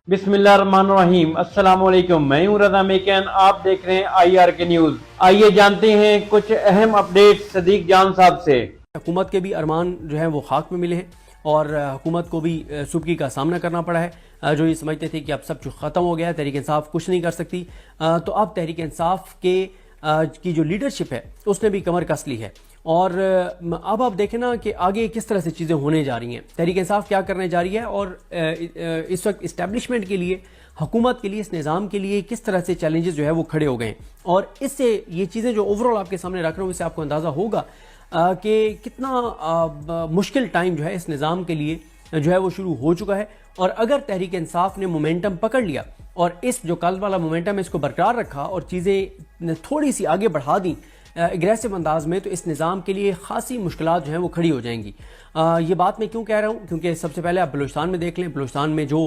बिस्मिल्लाहिर्रहमानिर्रहीम। अस्सलाम वालेकुम। मैं हूं रज़ा मेकन, आप देख रहे हैं IRK न्यूज। आइए जानते हैं कुछ अहम अपडेट सदीक जान साहब से। हुकूमत के भी अरमान जो है वो खाक में मिले हैं और हुकूमत को भी सुबकी का सामना करना पड़ा है। जो ये समझते थे कि अब सब कुछ ख़त्म हो गया है, तहरीक इंसाफ कुछ नहीं कर सकती, तो अब तहरीक इंसाफ के की जो लीडरशिप है उसने भी कमर कस ली है। और अब आप देखें ना कि आगे किस तरह से चीज़ें होने जा रही हैं, तहरीक इंसाफ क्या करने जा रही है और इस वक्त इस्टेब्लिशमेंट के लिए, हुकूमत के लिए, इस निज़ाम के लिए किस तरह से चैलेंजेस जो है वो खड़े हो गए हैं। और इससे ये चीज़ें जो ओवरऑल आपके सामने रख रहा हूँ, इससे आपको अंदाज़ा होगा कि कितना मुश्किल टाइम जो है इस निज़ाम के लिए जो है वो शुरू हो चुका है। और अगर तहरीक इंसाफ ने मोमेंटम पकड़ लिया और इस जो कल वाला मोमेंटम है इसको बरकरार रखा और चीज़ें थोड़ी सी आगे बढ़ा दी एग्रेसिव अंदाज में, तो इस निज़ाम के लिए खासी मुश्किलात जो हैं वो खड़ी हो जाएंगी। ये बात मैं क्यों कह रहा हूँ, क्योंकि सबसे पहले आप बलूचिस्तान में देख लें। बलूचिस्तान में जो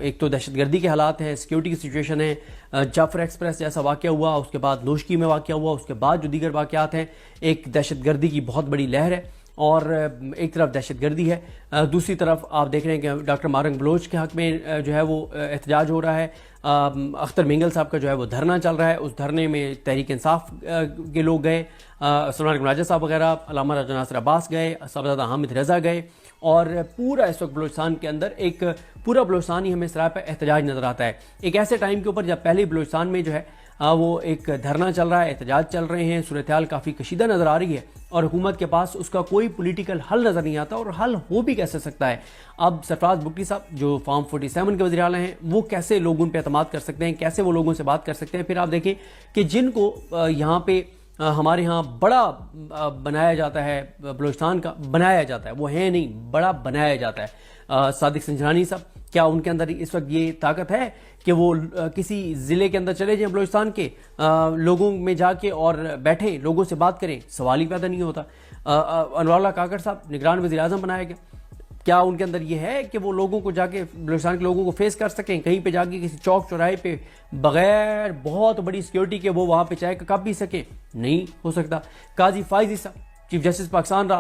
एक तो दहशतगर्दी के हालात हैं, सिक्योरिटी की सिचुएशन है। जाफर एक्सप्रेस जैसा वाक़या हुआ, उसके बाद नोशकी में वाक़या हुआ, उसके बाद जो दीगर वाक़यात हैं, एक दहशतगर्दी की बहुत बड़ी लहर है और एक तरफ दहशतगर्दी है, दूसरी तरफ आप देख रहे हैं कि डॉक्टर मारंग बलोच के हक़ में जो है वो एहतजाज हो रहा है। अख्तर मिंगल साहब का जो है वो धरना चल रहा है, उस धरने में तहरीक इंसाफ के लोग गए, सलमान राजा साहब वगैरह, अल्लामा राजा नासिर अब्बास गए, साहबजादा हामिद रज़ा गए। और पूरा इस वक्त बलूचिस्तान के अंदर एक पूरा बलूचिस्तान ही हमें इस तरह पर एहतजाज नज़र आता है। एक ऐसे टाइम के ऊपर जब पहले बलूचिस्तान में जो है वो एक धरना चल रहा है, एहतजाज चल रहे हैं, सूरत हाल काफ़ी कशीदा नज़र आ रही है और हुकूमत के पास उसका कोई पॉलिटिकल हल नज़र नहीं आता। और हल हो भी कैसे सकता है? अब सरफराज बुगटी साहब जो फॉर्म 47 के वज़ीर आला हैं, वो कैसे लोग उन पर एतमाद कर सकते हैं, कैसे वो लोगों से बात कर सकते हैं? फिर आप देखें कि जिनको यहाँ पे हमारे यहाँ बड़ा बनाया जाता है, बलूचिस्तान का बनाया जाता है, वो है नहीं, बड़ा बनाया जाता है। सादिक संजरानी साहब, क्या उनके अंदर इस वक्त ये ताकत है कि वो किसी ज़िले के अंदर चले जाएं, बलूचिस्तान के लोगों में जाके और बैठे लोगों से बात करें? सवाल ही पैदा नहीं होता। अनवरुल्लाह काकड़ साहब निगरान वज़ीर आज़म बनाया गया, क्या उनके अंदर ये है कि वो लोगों को जाके, बलूचिस्तान के लोगों को फेस कर सकें? कहीं पे जाके किसी चौक चौराहे पे बगैर बहुत बड़ी सिक्योरिटी के वो वहाँ पे चाय का कप पी सके? नहीं हो सकता। काजी फाइजी साहब चीफ जस्टिस पाकिस्तान रहा,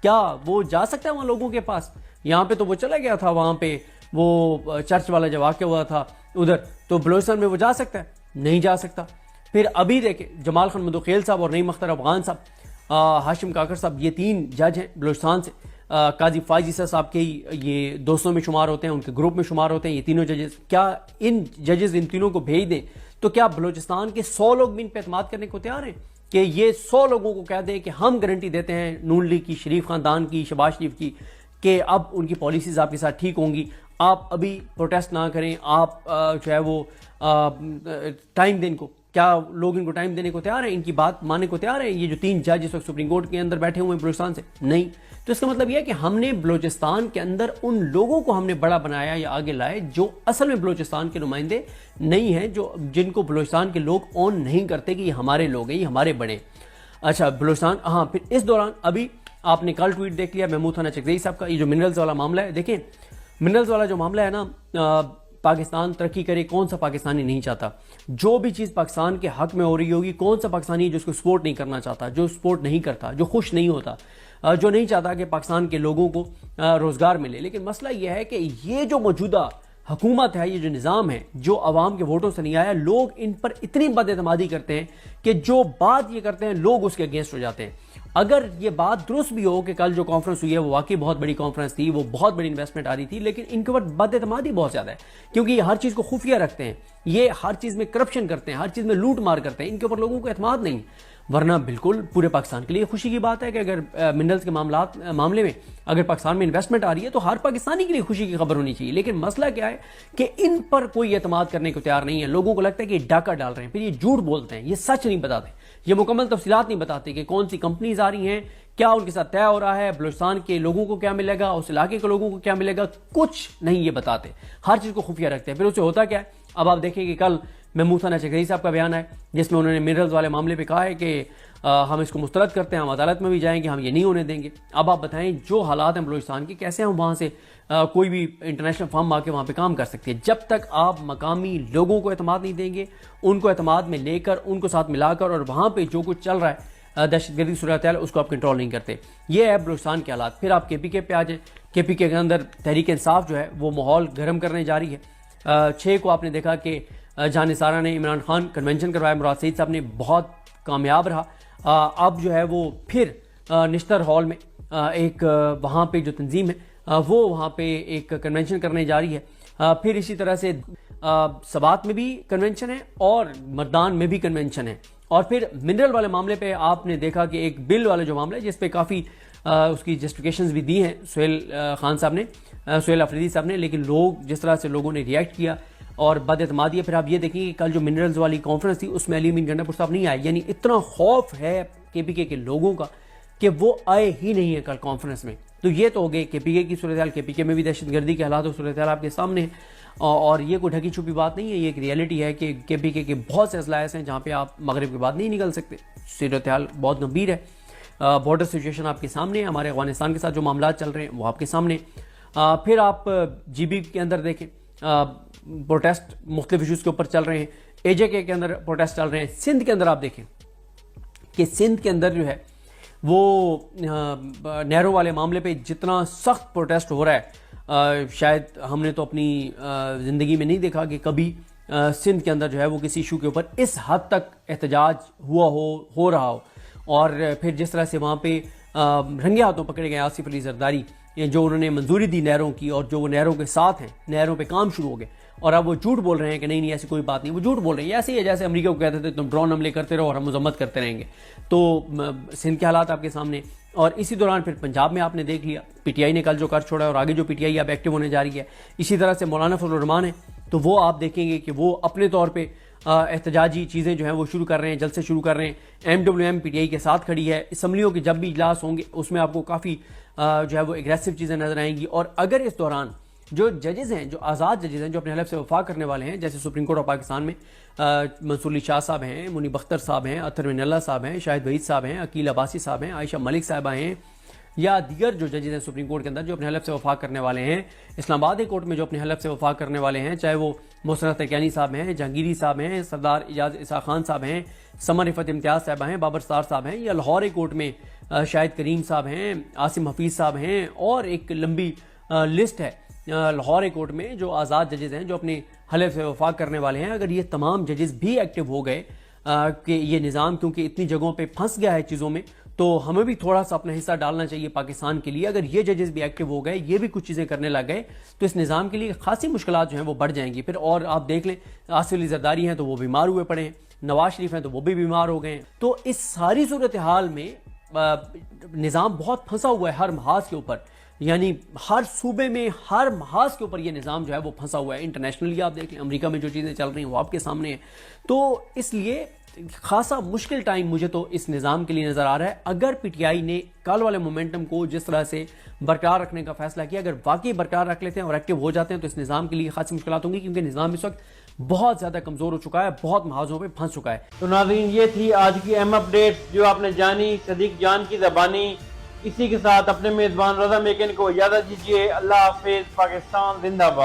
क्या वो जा सकता है वहाँ लोगों के पास? यहाँ पे तो वो चला गया था, वहाँ पे वो चर्च वाला जो वाक़या हुआ था उधर, तो बलूचिस्तान में वो जा सकता है? नहीं जा सकता। फिर अभी देखे जमाल खान मदोखेल साहब और नईम अख्तर अफगान साहब, हाशिम काकर साहब, ये 3 जज हैं बलूचिस्तान से। काजी फाइजी साहब के ये दोस्तों में शुमार होते हैं, उनके ग्रुप में शुमार होते हैं ये तीनों जजेस। क्या इन जजेस इन तीनों को भेज दें तो क्या बलूचिस्तान के 100 लोग भी इन पर एतमाद करने को तैयार हैं कि ये 100 लोगों को कह दें कि हम गारंटी देते हैं नून लीग की, शरीफ खानदान की, शहबाज शरीफ की, कि अब उनकी पॉलिसीज आपके साथ ठीक होंगी, आप अभी प्रोटेस्ट ना करें, आप जो है वो टाइम दें इनको? क्या लोग इनको टाइम देने को तैयार हैं? इनकी बात मानने को तैयार हैं ये जो 3 जज इस वक्त सुप्रीम कोर्ट के अंदर बैठे हुए हैं बलूचिस्तान से? नहीं। तो इसका मतलब यह है कि हमने बलूचिस्तान के अंदर उन लोगों को हमने बड़ा बनाया या आगे लाए जो असल में बलूचिस्तान के नुमाइंदे नहीं हैं, जो जिनको बलूचिस्तान के लोग ऑन नहीं करते कि ये हमारे लोग हैं, ये हमारे बड़े। अच्छा, बलूचिस्तान, हाँ, फिर इस दौरान अभी आपने कल ट्वीट देख लिया महमूद थाना चकजई साहब का, ये जो मिनरल्स वाला मामला है। देखें, मिनरल्स वाला जो मामला है ना, पाकिस्तान तरक्की करे, कौन सा पाकिस्तानी नहीं चाहता? जो भी चीज़ पाकिस्तान के हक में हो रही होगी, कौन सा पाकिस्तानी जो उसको सपोर्ट नहीं करना चाहता, जो सपोर्ट नहीं करता, जो खुश नहीं होता, जो नहीं चाहता कि पाकिस्तान के लोगों को रोज़गार मिले? लेकिन मसला यह है कि ये जो मौजूदा हुकूमत है, ये जो निज़ाम है, जो अवाम के वोटों से नहीं आया, लोग इन पर इतनी बदएतमादी करते हैं कि जो बात ये करते हैं लोग उसके अगेंस्ट हो जाते हैं। अगर ये बात दुरुस्त भी हो कि कल जो कॉन्फ्रेंस हुई है वो वाकई बहुत बड़ी कॉन्फ्रेंस थी, वो बहुत बड़ी इन्वेस्टमेंट आ रही थी, लेकिन इनके ऊपर बदएतमादी बहुत ज़्यादा है क्योंकि ये हर चीज़ को खुफिया रखते हैं, ये हर चीज़ में करप्शन करते हैं, हर चीज़ में लूट मार करते हैं, इनके ऊपर लोगों को एतमाद नहीं। वरना बिल्कुल पूरे पाकिस्तान के लिए खुशी की बात है कि अगर मिनरल्स के मामले में अगर पाकिस्तान में इन्वेस्टमेंट आ रही है तो हर पाकिस्तानी के लिए खुशी की खबर होनी चाहिए। लेकिन मसला क्या है कि इन पर कोई एतमाद करने को तैयार नहीं है। लोगों को लगता है कि डाका डाल रहे हैं, फिर ये झूठ बोलते हैं, ये सच नहीं बताते, ये मुकम्मल तफसीलात नहीं बताते कि कौन सी कंपनीज आ रही हैं, क्या उनके साथ तय हो रहा है, बलूचिस्तान के लोगों को क्या मिलेगा, उस इलाके के लोगों को क्या मिलेगा, कुछ नहीं ये बताते, हर चीज़ को खुफिया रखते हैं। फिर उससे होता क्या है, अब आप देखें कि कल महमूद थाना चकजई साहब का बयान है जिसमें उन्होंने मिनरल्स वाले मामले पे कहा है कि हम इसको मुस्तरद करते हैं, हम अदालत में भी जाएंगे, हम ये नहीं होने देंगे। अब आप बताएं जो हालात हैं बलूचिस्तान की, कैसे हम वहाँ से कोई भी इंटरनेशनल फर्म आके वहाँ पे काम कर सकती है? जब तक आप मकामी लोगों को एतमाद नहीं देंगे, उनको एतमाद में लेकर, उनको साथ मिलाकर और वहाँ पे जो कुछ चल रहा है दहशतगर्दी सूरत हाल उसको आप कंट्रोल नहीं करते। ये है बलूचिस्तान के हालात। फिर आप KPK पे आ जाए। KPK के अंदर तहरीक इंसाफ जो है वो माहौल गर्म करने जा रही है। 6 को आपने देखा कि जानिसारा ने इमरान खान कन्वेंशन करवाया, मुराद सईद साहब ने बहुत कामयाब रहा। अब जो है वो फिर निश्तर हॉल में एक वहाँ पे जो तंजीम है वो वहाँ पे एक कन्वेंशन करने जा रही है। फिर इसी तरह से सबात में भी कन्वेंशन है और मर्दान में भी कन्वेंशन है। और फिर मिनरल वाले मामले पे आपने देखा कि एक बिल वाले जो मामला है जिस पे काफ़ी उसकी जस्टिफिकेशंस भी दी हैं सुहेल खान साहब ने, सुहेल अफरीदी साहब ने, लेकिन लोग जिस तरह से लोगों ने रिएक्ट किया और बदएतमादी। फिर आप ये देखेंगे कि कल जो मिनरल्स वाली कॉन्फ्रेंस थी उसमें अली अमीन गंडापुर साहब नहीं आए, यानी इतना खौफ है KPK के लोगों का कि वो आए ही नहीं है कल कॉन्फ्रेंस में। तो ये तो हो गए KPK की सूरत हाल। KPK में भी दहशतगर्दी के हालात और सूरत हाल आपके सामने है और ये कोई ढकी छुपी बात नहीं है, ये एक रियलिटी है कि KPK के बहुत से अजला ऐसे हैं जहाँ पे आप मगरिब के बाद नहीं निकल सकते। सूरत हाल बहुत गंभीर है। बॉर्डर सिचुएशन आपके सामने है, हमारे अफगानिस्तान के साथ जो मामला चल रहे हैं वो आपके सामने। फिर आप GB के अंदर देखें, प्रोटेस्ट मुख्तलिफ इशूज़ के ऊपर चल रहे हैं। AJK के अंदर प्रोटेस्ट चल रहे हैं। सिंध के अंदर आप देखें कि सिंध के अंदर जो है वो नहरों वाले मामले पे जितना सख्त प्रोटेस्ट हो रहा है शायद हमने तो अपनी ज़िंदगी में नहीं देखा कि कभी सिंध के अंदर जो है वो किसी इशू के ऊपर इस हद तक एहतजाज हो रहा हो। और फिर जिस तरह से वहाँ पे रंगे हाथों पकड़े गए आसिफ अली जरदारी, जो उन्होंने मंजूरी दी नहरों की और जो वो नहरों के साथ हैं, नहरों पे काम शुरू हो गए और अब वो झूठ बोल रहे हैं कि नहीं ऐसी कोई बात नहीं। वो झूठ बोल रहे हैं। ऐसे ही है जैसे अमेरिका को कहते थे तुम ड्रोन हमले करते रहो और हम मजम्मत करते रहेंगे। तो सिंध के हालात आपके सामने। और इसी दौरान फिर पंजाब में आपने देख लिया PTI ने कल जो कर छोड़ा और आगे जो PTI अब एक्टिव होने जा रही है। इसी तरह से मौलाना फजल रहमान है, तो वो आप देखेंगे कि वो अपने तौर पर एहतजाजी चीज़ें जो हैं वो शुरू कर रहे हैं, जल्द से शुरू कर रहे हैं। MWM PTI के साथ खड़ी है। असम्बलियों के जब भी इजलास होंगे उसमें आपको काफ़ी जो है वो एग्रेसिव चीज़ें नजर आएंगी। और अगर इस दौरान जो जजेज़ हैं, जो आज़ाद जजेज़ हैं, जो अपने हलफ से वफा करने वाले हैं, जैसे सुप्रीम कोर्ट ऑफ पाकिस्तान में मंसूर अली शाह साहब हैं, मुनीब अख्तर साहब हैं, अतर मिनल्ला साहब हैं, शाहिद वहीद साहब हैं, अकील अब्बासी साहब हैं, आयशा मलिक साहबा हैं, या दीगर जो जजेज़ हैं सुप्रीम कोर्ट के अंदर जो अपने हलफ से वफा करने वाले हैं, इस्लामाबाद हाई कोर्ट में जो अपने हलफ से वफा करने वाले हैं, चाहे वो मोहसिन तरक्यानी साहब हैं, जहांगीरी साहब हैं, सरदार इजाज इसा खान साहब हैं, समर रिफत इम्तियाज़ साहबा हैं, बाबर सतार साहब हैं, या लाहौर हाई कोर्ट में शाहिद करीम साहब हैं, आसिम हफीज़ साहब हैं, और एक लंबी लिस्ट है लाहौर हाई कोर्ट में जो आज़ाद जजेज़ हैं जो अपने हलफ से वफा करने वाले हैं। अगर ये तमाम जजेज़ भी एक्टिव हो गए कि ये निज़ाम क्योंकि इतनी जगहों पे फंस गया है चीज़ों में, तो हमें भी थोड़ा सा अपना हिस्सा डालना चाहिए पाकिस्तान के लिए। अगर ये जजेस भी एक्टिव हो गए, ये भी कुछ चीज़ें करने लग गए, तो इस निज़ाम के लिए खासी मुश्किलात जो हैं वो बढ़ जाएंगी फिर। और आप देख लें आसिफ अली जरदारी हैं तो वो बीमार हुए पड़े हैं, नवाज शरीफ हैं तो वो भी बीमार हो गए हैं। तो इस सारी सूरत हाल में निज़ाम बहुत फंसा हुआ है हर महाज के ऊपर, यानी हर सूबे में हर महाज के ऊपर ये निज़ाम जो है वो फंसा हुआ है। इंटरनेशनली आप देख लें, अमेरिका में जो चीज़ें चल रही हैं वो आपके सामने हैं। तो इसलिए खासा मुश्किल टाइम मुझे तो इस निज़ाम के लिए नज़र आ रहा है। अगर PTI ने कल वाले मोमेंटम को जिस तरह से बरकरार रखने का फैसला किया, अगर वाकई बरकरार रख लेते हैं और एक्टिव हो जाते हैं, तो इस निज़ाम के लिए खासी मुश्किलात होंगी, क्योंकि निज़ाम इस वक्त बहुत ज़्यादा कमज़ोर हो चुका है, बहुत महाजों पे फंस चुका है। तो नाज़रीन, ये थी आज की अहम अपडेट जो आपने जानी सदीक जान की ज़बानी। इसी के साथ अपने मेज़बान रज़ा मेकन को इजाज़त दीजिए। अल्लाह हाफिज़। पाकिस्तान जिंदाबाद।